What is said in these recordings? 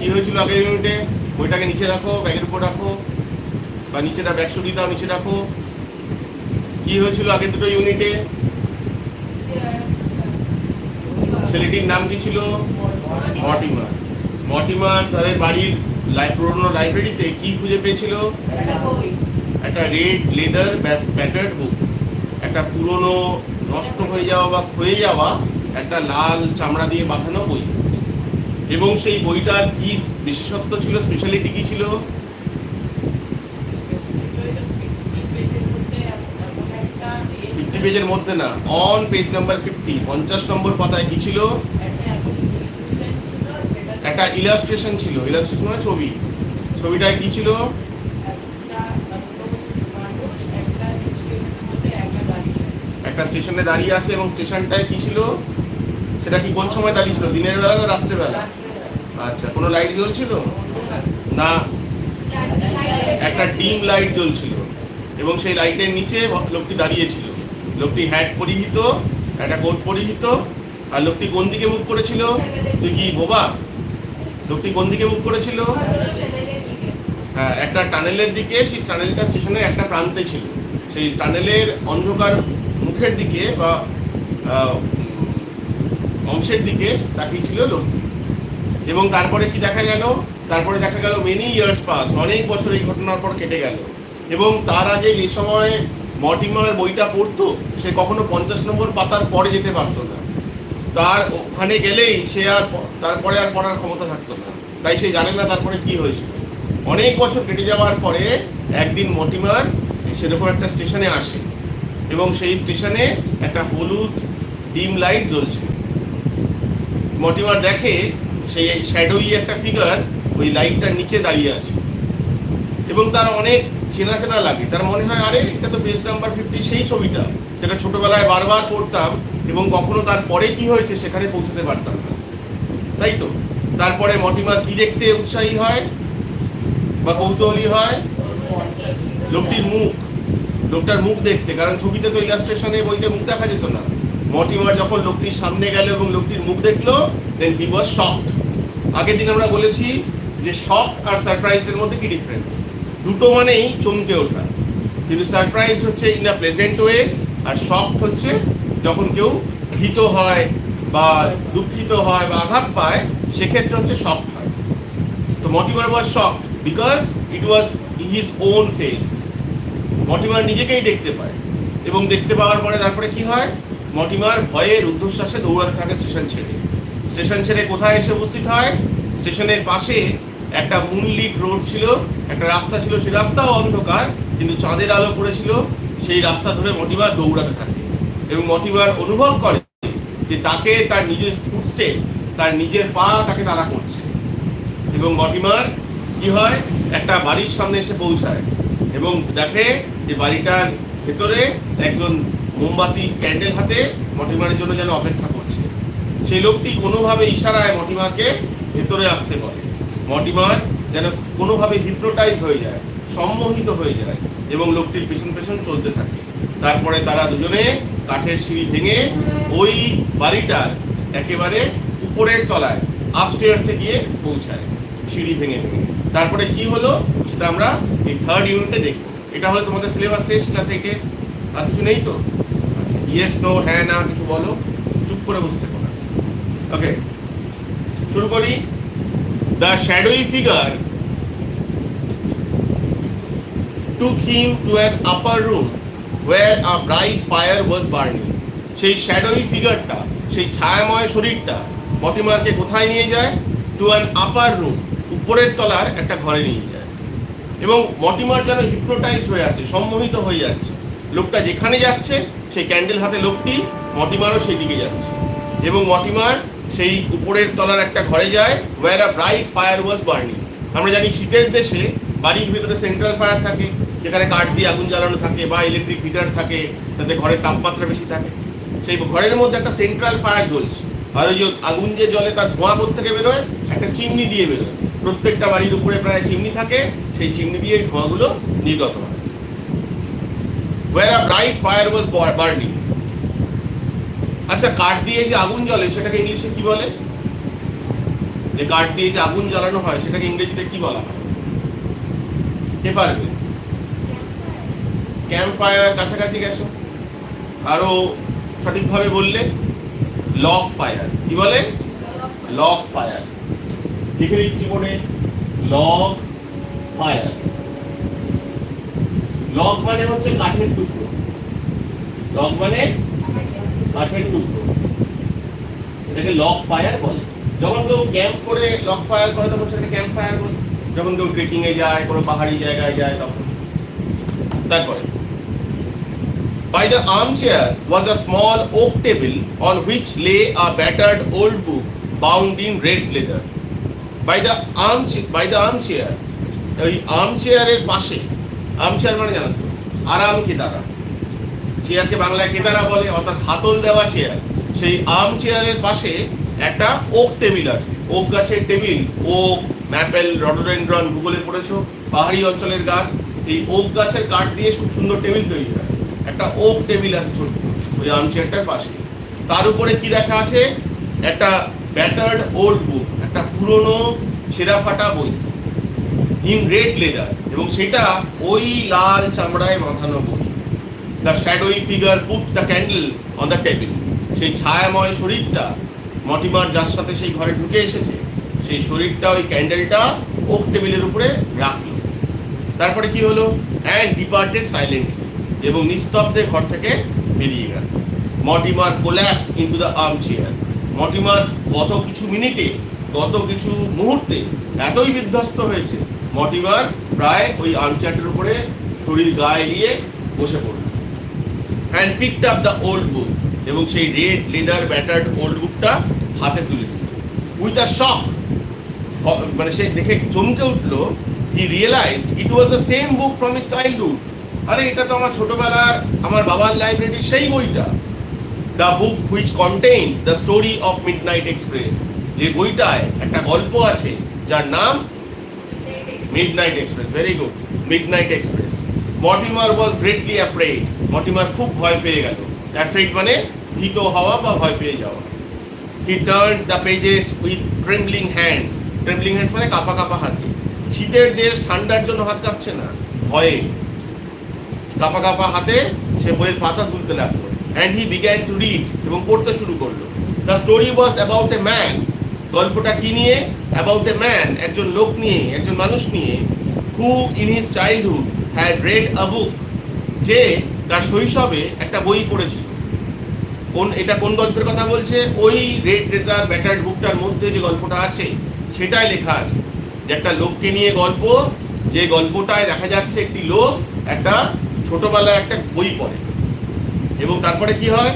কি হয়েছিল আগের ইউনিটে? বইটাকে নিচে রাখো, ব্যাগের উপর রাখো, বা নিচে ব্যাগ সরিয়ে দাও, নিচে রাখো। কি হয়েছিল আগের দুটো ইউনিটে? ছেলেটির নাম কি ছিল? মর্টিমার। মর্টিমার তাদের বাড়ির পুরোনো লাইব্রেরিতে কি খুঁজে পেয়েছিল? একটা রেড লেদার ব্যাটার্ড বুক, একটা পুরনো নষ্ট হয়ে যাওয়া বা ক্ষয়ে যাওয়া একটা লাল চামড়া দিয়ে বাঁধানো বই। এবং সেই বইটার কি বিশেষত্ব ছিল, স্পেশালিটি কি ছিল? 50 পেজের মধ্যে না, অন পেজ নাম্বার 50, 50 নম্বর পাতায় কি ছিল? একটা ইলাস্ট্রেশন ছিল। ইলাস্ট্রেশন মানে ছবি। ছবিটায় কি ছিল? একটা স্টেশনে দাঁড়িয়ে আছে, এবং স্টেশনটায় কি ছিল? সেটা কি কোন সময় দাঁড়িয়ে ছিল? দিনের বেলা না রাত্রেবেলা? আচ্ছা, কোনো লাইট জ্বলছিল না? একটা ডিম লাইট জ্বলছিল, এবং সেই লাইটের নিচে লোকটি দাঁড়িয়েছিল। লোকটি হ্যাট পরিহিত, একটা কোট পরিহিত। আর লোকটি কোন দিকে মুখ করেছিল? তুই কি বোবা? লোকটি কোন দিকে মুখ করেছিল? হ্যাঁ, একটা টানেলের দিকে। সেই টানেলটা স্টেশনের একটা প্রান্তে ছিল। সেই টানেলের অন্ধকার মুখের দিকে বা অংশের দিকে তাকিয়েছিল লোকটি। এবং তারপরে কি দেখা গেল? তারপরে দেখা গেল মেনি ইয়ার্স পাস, অনেক বছর এই ঘটনার পর কেটে গেল। এবং তার আগে যে সময় মর্টিমার বইটা পড়তো, সে কখনো 50 নম্বর পাতার পরে যেতে পারতো না। তার ওখানে গেলেই সে আর তারপরে আর পড়ার ক্ষমতা থাকতো না, তাই সে জানে না তারপরে কি হয়েছিল। অনেক বছর কেটে যাওয়ার পরে একদিন মর্টিমার সেরকম একটা স্টেশনে আসে, এবং সেই স্টেশনে একটা হলুদ ডিম লাইট জ্বলছে। মর্টিমার দেখে সেই শ্যাডোই একটা ফিগার ওই লাইটটার নিচে দাঁড়িয়ে আছে, এবং তার অনেক চেনা চেনা লাগে। তার মনে হয়, আরে এটা তো পেজ নাম্বার 50, সেই ছবিটা যেটা ছোটবেলায় বারবার পড়তাম, এবং কখনো তারপরে কি হয়েছে সেখানে পৌঁছতে পারতাম না, তাই তো? তারপরে মর্টিমার কি দেখতে উৎসাহী হয় বা কৌতূহলী হয়? লোকটির মুখ, লোকটার মুখ দেখতে। কারণ ছবিতে তো ইলাস্ট্রেশনে বইতে মুখ দেখা যেত না। মর্টিমার যখন লোকটির সামনে গেল এবং লোকটির মুখ দেখলো, দেন হি ওয়াজ শকড। আগের দিন আমরা বলেছি যে শক আর সারপ্রাইজের মধ্যে কি ডিফারেন্স? দুটো মানেই চমকে ওঠা, কিন্তু সারপ্রাইজ হচ্ছে ইন আ প্লেজেন্ট ওয়ে, আর শক হচ্ছে যখন কেউ ভীত হয় বা দুঃখিত হয় বা আঘাত পায়, সেক্ষেত্রে হচ্ছে শক হয়। তো Mortimer was shocked because it was his own face. Mortimer নিজেকেই দেখতে পায়, এবং দেখতে পাওয়ার পরে তারপরে কি হয়? মর্টিমার ভয়ে রুদ্ধশ্বাসে দৌড়াতে থাকে স্টেশন ছেড়ে। স্টেশন ছেড়ে কোথায় এসে উপস্থিত হয়? স্টেশনের পাশে একটা মুনলিট রোড ছিল, একটা রাস্তা ছিল। সেই রাস্তাও অন্ধকার, কিন্তু চাঁদের আলো পড়েছিল। সেই রাস্তা ধরে মর্টিমার দৌড়াতে থাকে, এবং মর্টিমার অনুভব করে যে তাকে তার নিজের ফুটস্টেপ, তার নিজের পা তাকে তাড়া করছে। এবং মর্টিমার কি হয়? একটা বাড়ির সামনে এসে পৌঁছায়, এবং দেখে যে বাড়িটার ভেতরে একজন মোমবাতি ক্যান্ডেল হাতে মর্টিমারের জন্য যেন অপেক্ষা করছে। সেই লোকটি কোনোভাবে ইশারায় মর্টিমারকে ভেতরে আসতে বলে। মর্টিমার যেন কোনোভাবে হিপনোটাইজ হয়ে যায়, সম্মোহিত হয়ে যায়, এবং লোকটির পেছন পেছন চলতে থাকে। তারপরে তারা দুজনে কাঠের সিঁড়ি ভেঙে ওই বাড়িটার একেবারে উপরের তলায় আপস্টেয়ার্সে গিয়ে পৌঁছায়, সিঁড়ি ভেঙে ভেঙে। তারপরে কি হলো সেটা আমরা এই 3rd ইউনিটে দেখবো। এটা হলো তোমাদের সিলেবাস শেষ ক্লাস 8-এ। আর কিছু নেই তো? ইয়েস, নো, হ্যাঁ, না, কিছু বলো, চুপ করে বসতে পারো। ওকে, শুরু করি। The shadowy figure took him to an upper room where a bright fire was burning. সেই শ্যাডোই ফিগারটা, সেই ছায়াময় শরীরটা মর্টিমারকে কোথায় নিয়ে যায়? টু অ্যান আপার রুম, উপরের তলার একটা ঘরে নিয়ে যায়। এবং মর্টিমার যেন হিপনোটাইজ হয়ে আছে, সম্মোহিত হয়ে যাচ্ছে। লোকটা যেখানে যাচ্ছে, সেই ক্যান্ডেল হাতে লোকটি, মর্টিমারও সেই দিকে যাচ্ছে। এবং মর্টিমার সেই উপরের তলার একটা ঘরে যায়, where a bright fire was burning. আমরা জানি শীতের দেশে বাড়ির ভিতরে সেন্ট্রাল ফায়ার থাকে, যেখানে কাঠ দিয়ে আগুন জ্বালানো থাকে বা ইলেকট্রিক হিটার থাকে, যাতে ঘরের তাপমাত্রা বেশি থাকে। সেই ঘরের মধ্যে একটা সেন্ট্রাল ফায়ার জ্বলছে, আর ওই যে আগুন যে জ্বলে তার ধোঁয়া থেকে বেরোয়, একটা চিমনি দিয়ে বেরোয়। প্রত্যেকটা বাড়ির উপরে প্রায় চিমনি থাকে, সেই চিমনি দিয়ে ধোঁয়াগুলো নির্গত হয়। Where a bright fire was burning. আচ্ছা, কাঠ দিয়ে যে আগুন জ্বলে সেটাকে ইংলিশে কি বলে? যে কাঠ দিয়ে যে আগুন জ্বালানো হয় সেটাকে ইংরেজিতে কি বলা হয়? কে পারবে? ক্যাম্প ফায়ার, কাছাকাছি গেছো। আরো সঠিকভাবে বললে লগ ফায়ার। কি বলে? Log fire. লিখে দিচ্ছি বোর্ডে, লগ ফায়ার। লগ মানে হচ্ছে কাঠের টুকরো। লগ মানে কাঠের টুকরো, এটাকে লগ ফায়ার বলে। যখন কেউ ক্যাম্প করে লগ ফায়ার করে তখন সেটাকে ক্যাম্প ফায়ার বলে। যখন কেউ ট্রেকিং এ যায়, কোনো পাহাড়ি জায়গায় যায় তখন। তারপরে by the armchair was a small oak table on which lay a battered old book bound in red leather. By the armchair, ওই আর্মচেয়ারের পাশে, আর্মচেয়ার মানে জানো তো আরাম কেদারা, চেয়ারকে বাংলায় কেদারা বলে, অর্থাৎ হাতল দেওয়া চেয়ার। সেই আর্মচেয়ারের পাশে একটা ওক টেবিল আছে। ওক গাছের টেবিল, ওক, ম্যাপেল, রডোডেন্ড্রন, ভূগোলে পড়েছো, পাহাড়ি অঞ্চলের গাছ। এই ওক গাছের কাঠ দিয়ে খুব সুন্দর টেবিল তৈরি হয়। একটা ওক টেবিল আছে ছোট ওই আর্মচেয়ারটার পাশে। তার উপরে কি রাখা আছে? একটা ব্যাটার্ড ওল্ড বুক, একটা পুরনো ছেঁড়া ফাটা বই, ইন রেড লেদার, এবং সেটা ওই লাল চামড়ায় বাঁধানো বই। The shadowy figure put the candle on the table. সেই ছায়াময় শরীরটা, মটিমার যার সাথে সেই ঘরে ঢুকে এসেছে, সেই শরীরটা ওই ক্যান্ডেলটা ওক টেবিলের উপরে রাখলো। তারপরে কি হলো? অ্যান্ড ডিপার্টেড সাইলেন্টলি, এবং নিস্তব্ধে ঘর থেকে বেরিয়ে গেল। Mortimer collapsed into the armchair. Mortimer গত কিছু মিনিটে, গত কিছু মুহূর্তে এতই বিধ্বস্ত হয়েছে, মটিমার প্রায় ওই আর্মচেয়ারটার উপরে শরীর গায়ে নিয়ে বসে পড়ল। And picked up the old book, এবং সেই রেড লেদার ব্যাটার্ড ওল্ড বুকটা হাতে তুলে দিল। উইথ আ শক, মানে সে দেখে চমকে উঠলো। He realised it was the same book from his childhood. আরে এটা তো আমার ছোটবেলার, আমার বাবার লাইব্রেরির সেই বইটা। The book which contain the story of Midnight Express. যে বইটায় একটা গল্প আছে যার নাম Midnight Express. Very good, Midnight Express. Mortimer was greatly afraid. Mortimer খুব ভয় পেয়ে গেল। অ্যাফ্রেড মানে ভীত হওয়া বা ভয় পেয়ে যাওয়া। He turned the pages with trembling hands. Trembling hands মানে কাঁপা কাঁপা হাতে। শীতের দেশ, ঠান্ডার জন্য হাত কাঁপছে না, ভয়ে কাঁপা কাঁপা হাতে সে বইয়ের পাতা তুলতে লাগলো। And he began to read, এবং পড়তে শুরু করলো। The story was about a man. গল্পটা কি নিয়ে? অ্যাবাউট এ ম্যান, একজন লোক নিয়ে, একজন মানুষ নিয়ে। Who in his childhood had read a book, যে তার শৈশবে একটা বই পড়েছিল। এটা কোন গল্পের কথা বলছে? ওই রেড লেদার ব্যাটার্ড বুকটার মধ্যে যে গল্পটা আছে সেটাই লেখা আছে, যে একটা লোককে নিয়ে গল্প, যে গল্পটায় দেখা যাচ্ছে একটি লোক একটা ছোটবেলায় একটা বই পড়ে, এবং তারপরে কি হয়?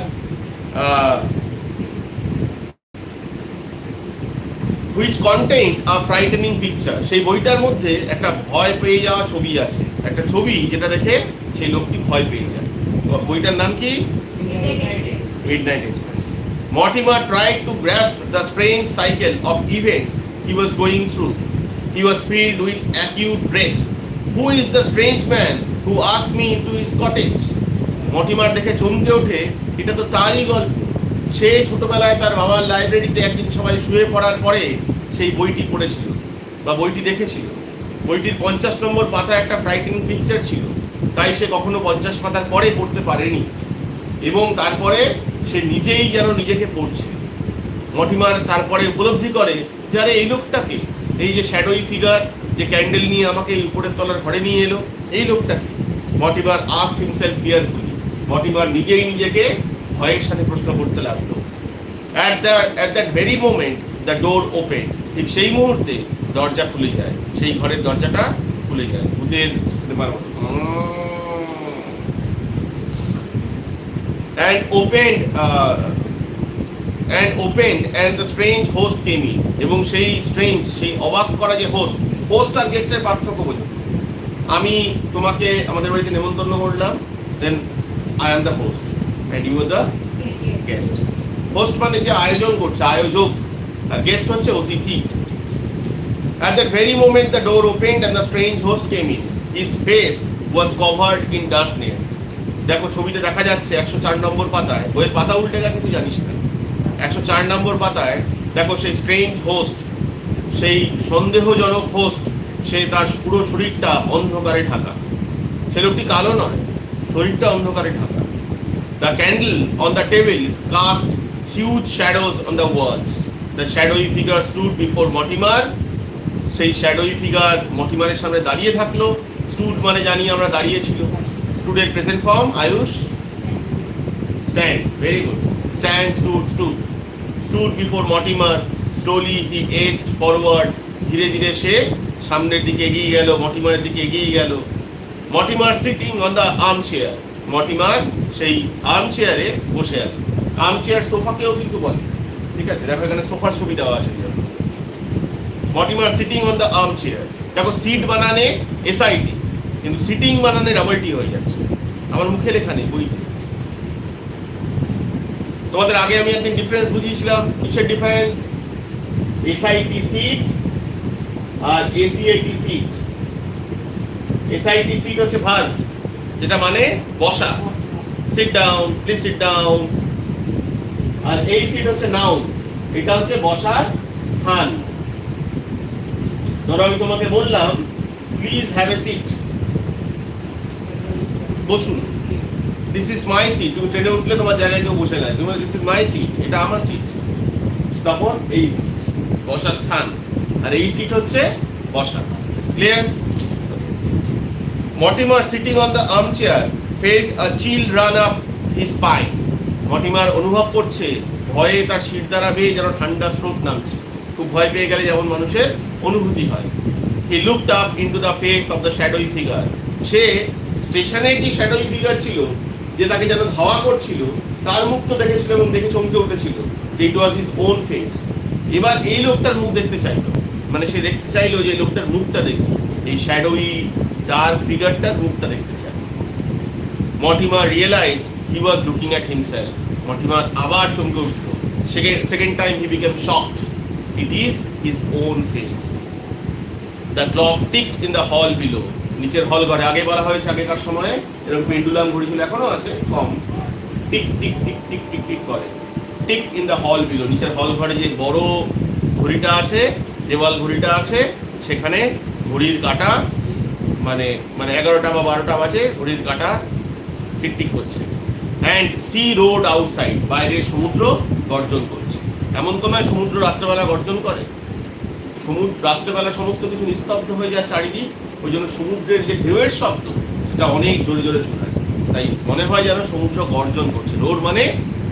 Which contain a frightening picture. সেই বইটার মধ্যে একটা ভয় পেয়ে যাওয়া ছবি আছে, একটা ছবি যেটা দেখে সেই লোকটি ভয় পেয়ে যায়। বইটার নাম কি? Midnight express. Mortimer tried to grasp the strange cycle of events he was going through. He was filled with acute dread. Who is the strange man who asked me into his cottage? Mortimer দেখে চমকে ওঠে, এটা তো তারই গল্প। সে ছোটবেলায় তার বাবার লাইব্রেরিতে একদিন সবাই শুয়ে পড়ার পরে সেই বইটি পড়েছিল বা বইটি দেখেছিল। বইটির 50 নম্বর পাতায় একটা ফ্রাইটেনিং পিকচার ছিল, তাই সে কখনো 50 পাতার পরে পড়তে পারেনি, এবং তারপরে সে নিজেই যেন নিজেকে পড়ছে। মর্টিমার তারপরে উপলব্ধি করে যে আরে এই লোকটাকে, এই যে শ্যাডোই ফিগার, যে ক্যান্ডেল নিয়ে আমাকে এই উপরের তলার ঘরে নিয়ে এলো, এই লোকটাকে। Mortimer asked himself fearfully. Mortimer নিজেই নিজেকে ভয়ের সাথে প্রশ্ন করতে লাগলো। At that very moment the door open. ঠিক সেই মুহূর্তে দরজা খুলে যায়, সেই ঘরের দরজাটা খুলে যায়, ভূতের সিনেমার মতো। And opened and the strange host came in. এবং সেই অবাক করা যে হোস্ট আর গেস্টের পার্থক্য বোঝো। আমি তোমাকে আমাদের বাড়িতে নেমন্তন্ন করলাম, then I am the host and you are the guest. Host মানে যে আয়োজন করছে, আয়োজক, আর গেস্ট হচ্ছে অতিথি। At that very moment the door opened and the strange host came in. His face was covered in darkness. দেখো ছবিতে দেখা যাচ্ছে 104 নম্বর পাতায়, বইয়ের পাতা উল্টে গেছে তুই জানিস না, 104 নম্বর পাতায় দেখো সেই স্ট্রেঞ্জ হোস্ট সেই সন্দেহজনক হোস্ট, সে তার পুরো শরীরটা অন্ধকারে ঢাকা। সে লোকটি কালো নয়, শরীরটা অন্ধকারে ঢাকা। The candle on the table cast huge shadows on the walls. The shadowy figure stood before Mortimer. সেই শ্যাডোই ফিগার মর্টিমারের সামনে দাঁড়িয়ে থাকলো। স্টুড মানে জানি আমরা দাঁড়িয়েছিল। স্টুডের present form Ayush, stand, very good. Stand, stood, stood. Stood before Mortimer, slowly he edged forward. ধীরে ধীরে সে সামনের দিকে এগিয়ে গেল, মর্টিমারের দিকে এগিয়ে গেল। Mortimer sitting on the armchair. Mortimer সেই আর্ম চেয়ারে বসে আছে। আর্ম চেয়ার সোফাকেও কিন্তু বলে, ঠিক আছে? দেখো এখানে সোফার ছবি দেওয়া আছে। Mortimer sitting on the armchair. দেখো সিট বানানে এসআইটি, কিন্তু সিটিং বানানে ডাবল টি হয়ে যাচ্ছে। আমার মুখে লেখা নেই, বইতে। তোমাদের আগে আমি একদিন ডিফারেন্স বুঝিয়েছিলাম। কিসের ডিফারেন্স? এসআইটি সিট আর এসিআইটি সিট। এসআইটি সিট হচ্ছে ভার্ব, যেটা মানে বসা, sit down, please sit down. আর এই সিট হচ্ছে নাউন, এটা হচ্ছে বসার স্থান। ধরো আমি তোমাকে বললাম প্লিজ হ্যাভ এ সিট, বসুন। This is my seat. তুমি ট্রেনে উঠলে তোমার জায়গায় কেউ বসে নাই, তুমি দিস ইজ মাই সিট, এটা আমার সিট। তখন এই সিট বসার স্থান, আর এই সিট হচ্ছে বসা। Clear? Mortimer sitting on the armchair felt a chill run up his spine. মর্টিমার অনুভব করছে ভয়ে তার শির দ্বারা বেয়ে যেন ঠান্ডা স্রোত নামছে। খুব ভয় পেয়ে গেলে যেমন মানুষের অনুভূতি হয়। He looked up into the face of the shadowy figure. সে স্টেশনের যে শ্যাডোই ফিগার ছিল, যে তাকে যেন ধাওয়া করছিল, তার মুখ তো দেখেছিল এবং দেখে চমকে উঠেছিল যে ইট ওয়াজ হিজ ওন ফেস। এবার এই লোকটার মুখ দেখতে চাইলো, মানে সে দেখতে চাইলো যে লোকটার মুখটা দেখি, এই শ্যাডোই ডার্ক ফিগারটার মুখটা দেখতে চায়। Mortimer realised he was looking at himself. Mortimer আবার চমকে উঠল। Second time he became shocked. It is his own face. The clock tick in the hall below. নিচের হল ঘরে, আগে বলা হয়েছে আগেকার সময়ে এরকম পেন্ডুলাম ঘড়ি ছিল, এখনো আছে, কম। Tick tick tick tick tick tick করে। Tick in the hall below. নিচের হল ঘরে যে বড় ঘড়িটা আছে, দেওয়াল ঘড়িটা আছে, সেখানে ঘড়ির কাঁটা মানে 11টা বা 12টা বাজে, ঘড়ির কাঁটা টিক টিক করছে। And sea roared outside. বাইরে সমুদ্র গর্জন করছে। এমন তো নয় সমুদ্র রাত্রেবেলা গর্জন করে। রাত্রেবেলা সমস্ত কিছু নিস্তব্ধ হয়ে যায় চারিদিক, ওই জন্য সমুদ্রের যে ঢেউয়ের শব্দ সেটা অনেক জোরে জোরে শোনায়। তাই মনে হয় যেন সমুদ্র গর্জন করছে। রোড মানে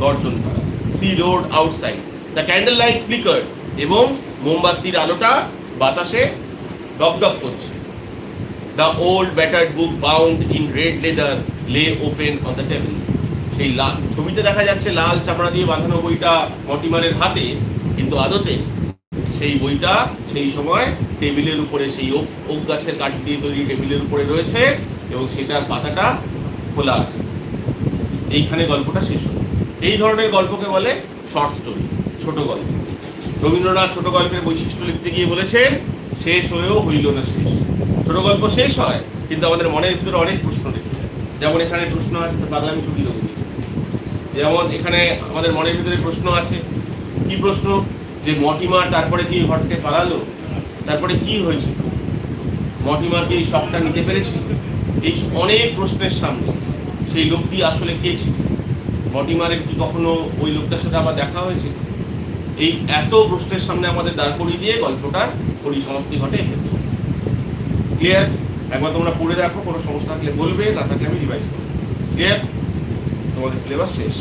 গর্জন করা। Sea roared outside. The candle light flickered. এবং মোমবাতির আলোটা বাতাসে দপদপ করছে। The old battered book bound in red leather lay open on the table. সেই ছবিতে দেখা যাচ্ছে লাল চামড়া দিয়ে বাঁধানো বইটা মর্টিমারের হাতে, কিন্তু আদতে সেই বইটা সেই সময় টেবিলের উপরে, সেই ওক গাছের কাঠ দিয়ে তৈরি টেবিলের উপরে রয়েছে, এবং সেটার পাতাটা খোলা আছে। এইখানে গল্পটা শেষ হলো। এই ধরনের গল্পকে বলে শর্ট স্টোরি, ছোট গল্প। রবীন্দ্রনাথ ছোট গল্পের বৈশিষ্ট্য লিখতে গিয়ে বলেছেন, শেষ হয়েও হইল না শেষ। ছোট গল্প শেষ হয়, কিন্তু আমাদের মনের ভিতরে অনেক প্রশ্ন রেখে যায়। যেমন এখানে প্রশ্ন আছে, বাদামি ছুটি দেবো। যেমন এখানে আমাদের মনের ভিতরে প্রশ্ন আছে। কি প্রশ্ন? যে মর্টিমার তারপরে কি ঘর থেকে পালালো? তারপরে কি হয়েছিল? মর্টিমারকে এই শখটা নিতে পেরেছিল? এই অনেক প্রশ্নের সামনে সেই লোকটি আসলে কে ছিল? মর্টিমারের কি কখনো ওই লোকটার সাথে আবার দেখা হয়েছিল? এই এত প্রশ্নের সামনে আমাদের দাঁড় করিয়ে দিয়ে গল্পটার পরিসমাপ্তি ঘটে। ক্লিয়ার? একবার তোমরা পড়ে দেখো, কোনো সমস্যা থাকলে বলবে, না থাকলে আমি রিভাইজ করবো। ক্লিয়ার? তোমাদের সিলেবাস শেষ।